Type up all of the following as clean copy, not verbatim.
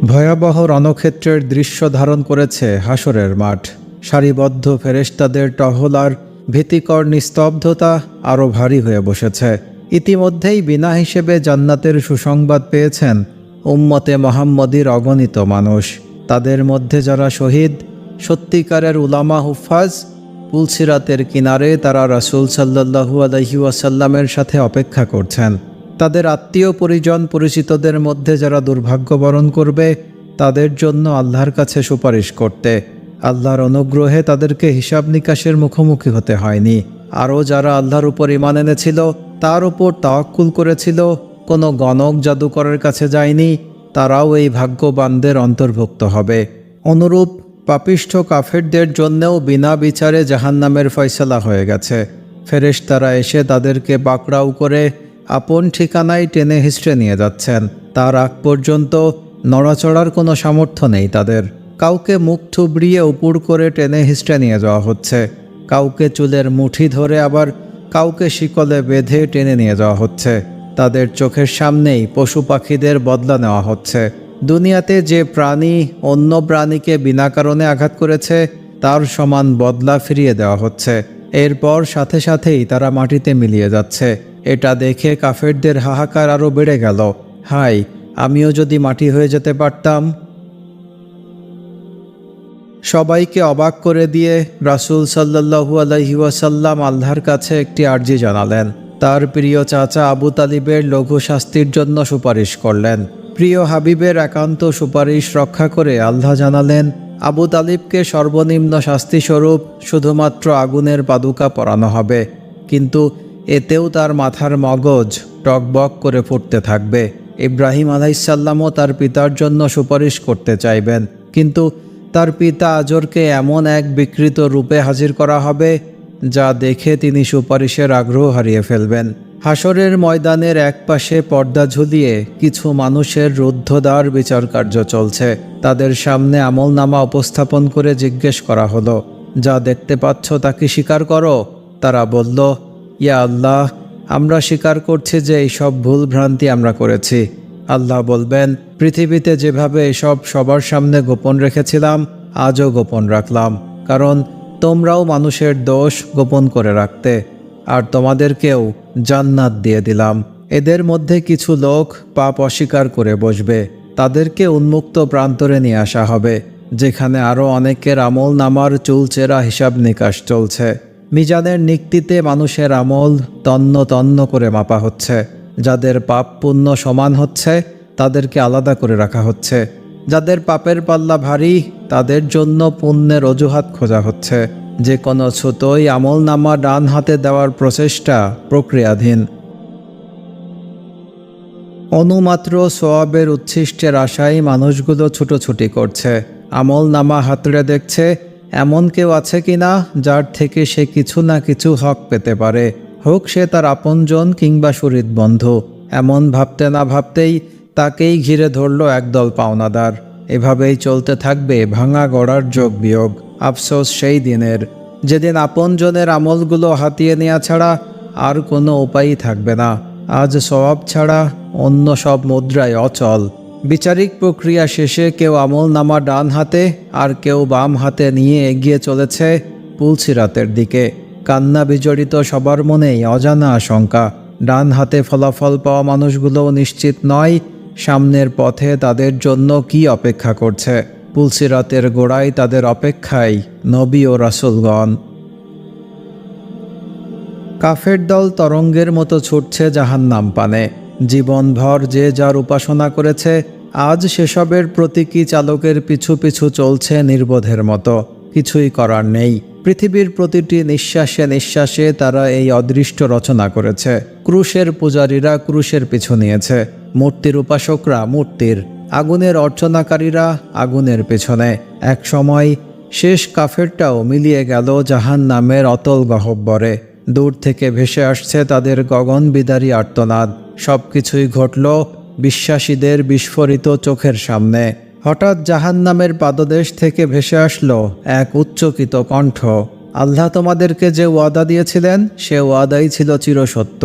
ভয়াবহ রণক্ষেত্রের দৃশ্য ধারণ করেছে হাসরের মাঠ। সারিবদ্ধ ফেরেশতাদের টহল আর ভীতিকর নিস্তব্ধতা আরও ভারী হয়ে বসেছে। ইতিমধ্যেই বিনা হিসেবে জান্নাতের সুসংবাদ পেয়েছেন উম্মতে মুহাম্মদীর অগণিত মানুষ। তাদের মধ্যে যারা শহীদ, সত্যিকারের উলামা হুফাজ, পুলসিরাতের কিনারে তারা রাসূল সাল্লাল্লাহু আলাইহি ওয়াসাল্লামের সাথে অপেক্ষা করছেন। তাদের আত্মীয় পরিজন পরিচিতদের মধ্যে যারা দুর্ভাগ্য বরণ করবে, তাদের জন্য আল্লাহর কাছে সুপারিশ করতে। আল্লাহর অনুগ্রহে তাদেরকে হিসাব নিকাশের মুখোমুখি হতে হয়নি। আরও যারা আল্লাহর উপর ঈমান এনেছিল, তার উপর তাওয়াক্কুল করেছিল, কোনো গণক জাদুকরের কাছে যায়নি, তারাও এই ভাগ্যবানদের অন্তর্ভুক্ত হবে। অনুরূপ পাপিষ্ঠ কাফেরদের জন্যেও বিনা বিচারে জাহান্নামের ফয়সালা হয়ে গেছে। ফেরেশতারা এসে তাদেরকে পাকড়াও করে আপন ঠিকানায় টেনে হিঁচড়ে নিয়ে যাচ্ছেন। তার আগ পর্যন্ত নড়াচড়ার কোনো সামর্থ্য নেই তাদের। কাউকে মুখ থুবড়িয়ে উপুড় করে টেনে হিঁচড়ে নিয়ে যাওয়া হচ্ছে, কাউকে চুলের মুঠি ধরে আবার কাউকে শিকলে বেঁধে টেনে নিয়ে যাওয়া হচ্ছে। তাদের চোখের সামনেই পশু পাখিদের বদলা নেওয়া হচ্ছে। দুনিয়াতে যে প্রাণী অন্য প্রাণীকে বিনা কারণে আঘাত করেছে, তার সমান বদলা ফিরিয়ে দেওয়া হচ্ছে। এরপর সাথে সাথেই তারা মাটিতে মিলিয়ে যাচ্ছে। এটা দেখে কাফেরদের হাহাকার আরও বেড়ে গেল। হায়, আমিও যদি মাটি হয়ে যেতে পারতাম। সবাইকে অবাক করে দিয়ে রাসূল সাল্লাল্লাহু আলাইহি ওয়াসাল্লাম আল্লাহর কাছে একটি আর্জি জানালেন। তার প্রিয় চাচা আবু তালিবের লঘু শাস্তির জন্য সুপারিশ করলেন। প্রিয় হাবিবের একান্ত সুপারিশ রক্ষা করে আল্লাহ জানালেন, আবু তালিবকে সর্বনিম্ন শাস্তিস্বরূপ শুধুমাত্র আগুনের পাদুকা পরানো হবে, কিন্তু এতেও তার মাথার মগজ টকবক করে ফুটতে থাকবে। ইব্রাহিম আলাইহিসসালামও তার পিতার জন্য সুপারিশ করতে চাইবেন, কিন্তু তার পিতা আজরকে এমন এক বিকৃত রূপে হাজির করা হবে যা দেখে তিনি সুপারিশের আগ্রহ হারিয়ে ফেলবেন। হাসরের ময়দানের একপাশে পর্দা ঝুলিয়ে কিছু মানুষের রুদ্ধদ্বার বিচার কার্য চলছে। তাদের সামনে আমলনামা উপস্থাপন করে জিজ্ঞেস করা হলো, যা দেখতে পাচ্ছ তা কি স্বীকার করো? তারা বলল, ইয়া আল্লাহ, আমরা স্বীকার করছি যে এইসব ভুল ভ্রান্তি আমরা করেছি। আল্লাহ বলবেন, পৃথিবীতে যেভাবে এসব সবার সামনে গোপন রেখেছিলাম, আজও গোপন রাখলাম, কারণ তোমরাও মানুষের দোষ গোপন করে রাখতে, আর তোমাদেরকেও জান্নাত দিয়ে দিলাম। এদের মধ্যে কিছু লোক পাপ অস্বীকার করে বসবে, তাদেরকে উন্মুক্ত প্রান্তরে নিয়ে আসা হবে, যেখানে আরও অনেকের আমল নামার চুলচেরা হিসাব নিকাশ চলছে। মিজানের নিক্তিতে মানুষের আমল তন্ন তন্ন করে মাপা হচ্ছে। যাদের পাপ পুণ্য সমান হচ্ছে, তাদেরকে আলাদা করে রাখা হচ্ছে। যাদের পাপের পাল্লা ভারী, তাদের জন্য পুণ্যের অজুহাত খোঁজা হচ্ছে। যে কোনো ছুতোই আমল নামা ডান হাতে দেওয়ার প্রচেষ্টা প্রক্রিয়াধীন। অনুমাত্র সোয়াবের উচ্ছিষ্টের আশায় মানুষগুলো ছুটোছুটি করছে। আমল নামা হাতড়ে দেখছে এমন কেউ আছে কিনা যার থেকে সে কিছু না কিছু হক পেতে পারে, হোক সে তার আপনজন কিংবা শরীর বন্ধু। এমন ভাবতে না ভাবতেই তাকেই ঘিরে ধরল একদল পাওনাদার। এভাবেই চলতে থাকবে ভাঙা গড়ার যোগ বিয়োগ। আফসোস সেই দিনের, যেদিন আপনজনের আমলগুলো হাতিয়ে নেওয়া ছাড়া আর কোনো উপায়ই থাকবে না। আজ সওয়াব ছাড়া অন্য সব মুদ্রাই অচল। বিচারিক প্রক্রিয়া শেষে কেউ আমল নামা ডান হাতে আর কেউ বাম হাতে নিয়ে এগিয়ে চলেছে পুলসিরাতের দিকে। কান্না বিজড়িত সবার মনেই অজানা আশঙ্কা। ডান হাতে ফলাফল পাওয়া মানুষগুলোও নিশ্চিত নয় সামনের পথে তাদের জন্য কি অপেক্ষা করছে। পুলসিরাতের গোড়ায় তাদের অপেক্ষায় নবী ও রাসূলগণ। কাফের দল তরঙ্গের মতো ছুটছে জাহান্নাম পানে। জীবনভর যে যার উপাসনা করেছে, আজ সেসবের প্রতীকী চালকের পিছু পিছু চলছে নির্বোধের মতো। কিছুই করার নেই। পৃথিবীর প্রতিটি নিঃশ্বাসে নিঃশ্বাসে তারা এই অদৃষ্ট রচনা করেছে। ক্রুশের পূজারীরা ক্রুশের পিছু নিয়েছে, মূর্তির উপাসকরা মূর্তির, আগুনের অর্চনাকারীরা আগুনের পেছনে। এক সময় শেষ কাফেরটাও মিলিয়ে গেল জাহান্নামের অতল গহ্বরে। দূর থেকে ভেসে আসছে তাদের গগনবিদারী আর্তনাদ। সবকিছুই ঘটল বিশ্বাসীদের বিস্ফোরিত চোখের সামনে। হঠাৎ জাহান্নামের পাদদেশ থেকে ভেসে আসলো এক উচ্চকিত কণ্ঠ। আল্লাহ তোমাদেরকে যে ওয়াদা দিয়েছিলেন, সে ওয়াদাই ছিল চিরসত্য।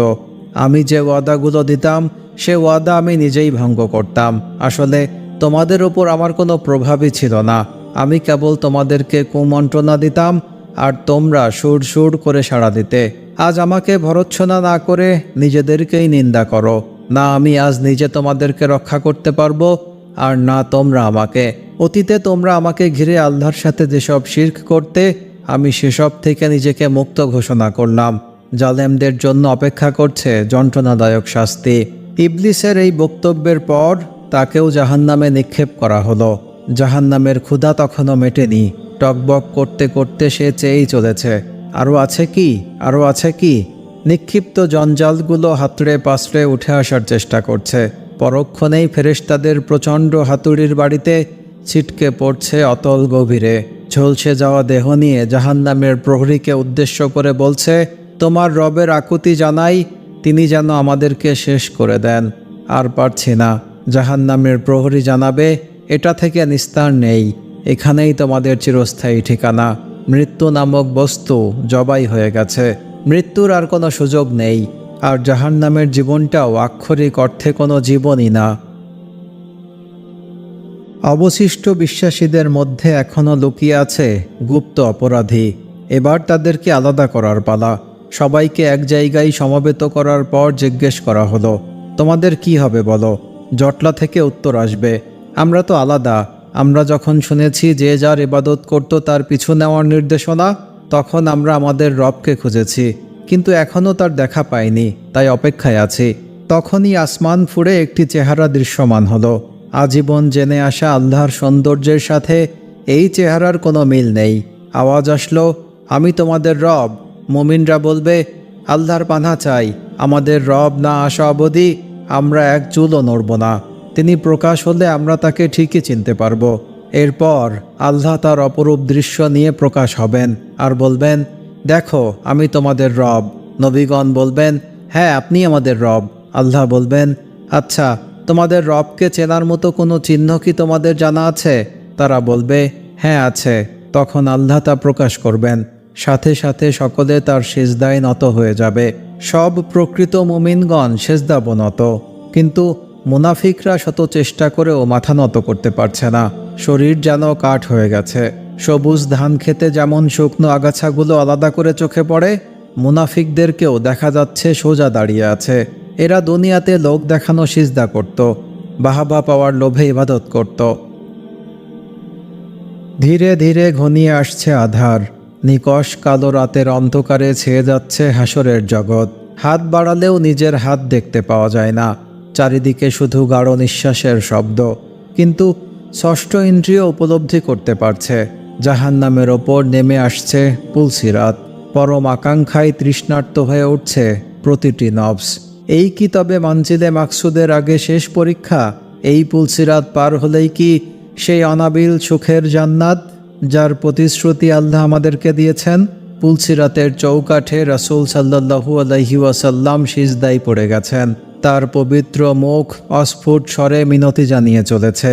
আমি যে ওয়াদাগুলো দিতাম, সে ওয়াদা আমি নিজেই ভঙ্গ করতাম। আসলে তোমাদের ওপর আমার কোনো প্রভাবই ছিল না। আমি কেবল তোমাদেরকে কুমন্ত্রণা দিতাম আর তোমরা সুর সুর করে সাড়া দিতে। আজ আমাকে ভর্ৎসনা না করে নিজেদেরকেই নিন্দা করো। না আমি আজ নিজে তোমাদেরকে রক্ষা করতে পারবো, আর না তোমরা আমাকে। অতীতে তোমরা আমাকে ঘিরে আল্লাহর সাথে যেসব শিরক করতে, আমি সেসব থেকে নিজেকে মুক্ত ঘোষণা করলাম। জালেমদের জন্য অপেক্ষা করছে যন্ত্রণাদায়ক শাস্তি। ইবলিসের এই বক্তব্যের পর তাকেও জাহান্নামে নিক্ষেপ করা হলো। জাহান্নামের ক্ষুধা তখনও মেটেনি। টকবক করতে করতে সে চেয়েই চলেছে, আরও আছে কি, আরও আছে কি। নিক্ষিপ্ত জঞ্জালগুলো হাতড়ে পাশড়ে উঠে আসার চেষ্টা করছে। পরক্ষণেই ফেরেশতাদের প্রচণ্ড হাতুড়ির বাড়িতে ছিটকে পড়ছে অতল গভীরে। ঝলসে যাওয়া দেহ নিয়ে জাহান্নামের প্রহরীকে উদ্দেশ্য করে বলছে, তোমার রবের আকুতি জানাই, তিনি যেন আমাদেরকে শেষ করে দেন। আর পারছি না। জাহান্নামের প্রহরী জানাবে, এটা থেকে নিস্তার নেই, এখানেই তোমাদের চিরস্থায়ী ঠিকানা। মৃত্যু নামক বস্তু জবাই হয়ে গেছে, মৃত্যুর আর কোনো সুযোগ নেই। আর জাহান্নামের জীবনটাও আক্ষরিক অর্থে কোনো জীবনই না। অবশিষ্ট বিশ্বাসীদের মধ্যে এখনও লুকিয়ে আছে গুপ্ত অপরাধী। এবার তাদেরকে আলাদা করার পালা। সবাইকে এক জায়গায় সমবেত করার পর জিজ্ঞেস করা হলো, তোমাদের কি হবে বলো? জটলা থেকে উত্তর আসবে, আমরা তো আলাদা। আমরা যখন শুনেছি যে যার ইবাদত করত তার পিছু নেওয়ার নির্দেশনা, তখন আমরা আমাদের রবকে খুঁজেছি, কিন্তু এখনও তার দেখা পাইনি, তাই অপেক্ষায় আছি। তখনই আসমান ফুঁড়ে একটি চেহারা দৃশ্যমান হলো। আজীবন জেনে আসা আল্লাহর সৌন্দর্যের সাথে এই চেহারার কোনো মিল নেই। আওয়াজ আসলো, আমি তোমাদের রব। মুমিনরা বলবে, আল্লাহর পানাহ চাই, আমাদের রব না আসা অবধি আমরা এক চুলও নড়ব না। তিনি প্রকাশ হলে আমরা তাকে ঠিকই চিনতে পারব। এরপর আল্লাহ তার অপরূপ দৃশ্য নিয়ে প্রকাশ হবেন আর বলবেন, দেখো আমি তোমাদের রব। নবীগণ বলবেন, হ্যাঁ আপনি আমাদের রব। আল্লাহ বলবেন, আচ্ছা তোমাদের রবকে চেনার মতো কোনো চিহ্ন কি তোমাদের জানা আছে? তারা বলবে, হ্যাঁ আছে। তখন আল্লাহ তা প্রকাশ করবেন। সাথে সাথে সকলে তার সিজদায় নত হয়ে যাবে। সব প্রকৃত মুমিনগণ সিজদাবনত, কিন্তু মুনাফিকরা শত চেষ্টা করেও মাথা নত করতে পারছে না। শরীর যেন কাঠ হয়ে গেছে। সবুজ ধান খেতে যেমন শুকনো আগাছাগুলো আলাদা করে চোখে পড়ে, মুনাফিকদেরকেও দেখা যাচ্ছে সোজা দাঁড়িয়ে আছে। এরা দুনিয়াতে লোক দেখানো সিজদা করত, বাহাবা পাওয়ার লোভে ইবাদত করত। ধীরে ধীরে ঘনিয়ে আসছে আধার। নিকষ কালো রাতের অন্ধকারে ছেয়ে যাচ্ছে হাসরের জগৎ। হাত বাড়ালেও নিজের হাত দেখতে পাওয়া যায় না। চারিদিকে শুধু গাঢ় নিঃশ্বাসের শব্দ। কিন্তু ষষ্ঠ ইন্দ্রিয় উপলব্ধি করতে পারছে জাহান্নামের ওপর নেমে আসছে পুলসিরাত। পরম আকাঙ্ক্ষায় তৃষ্ণার্ত হয়ে উঠছে প্রতিটি নফস। এই কি তবে মানজিলে মাকসুদের আগে শেষ পরীক্ষা? এই পুলসিরাত পার হলেই কি সেই অনাবিল সুখের জান্নাত যার প্রতিশ্রুতি আল্লাহ আমাদেরকে দিয়েছেন? পুলসিরাতের চৌকাঠে রাসূল সাল্লাল্লাহু আলাইহি ওয়াসাল্লাম সিজদায় পড়ে গেছেন। তার পবিত্র মুখ অস্ফুট স্বরে মিনতি জানিয়ে চলেছে,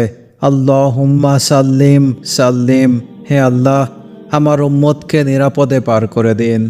আল্লাহুম্মা সাল্লিম সাল্লিম, হে আল্লাহ আমার উম্মতকে নিরাপদে পার করে দিন।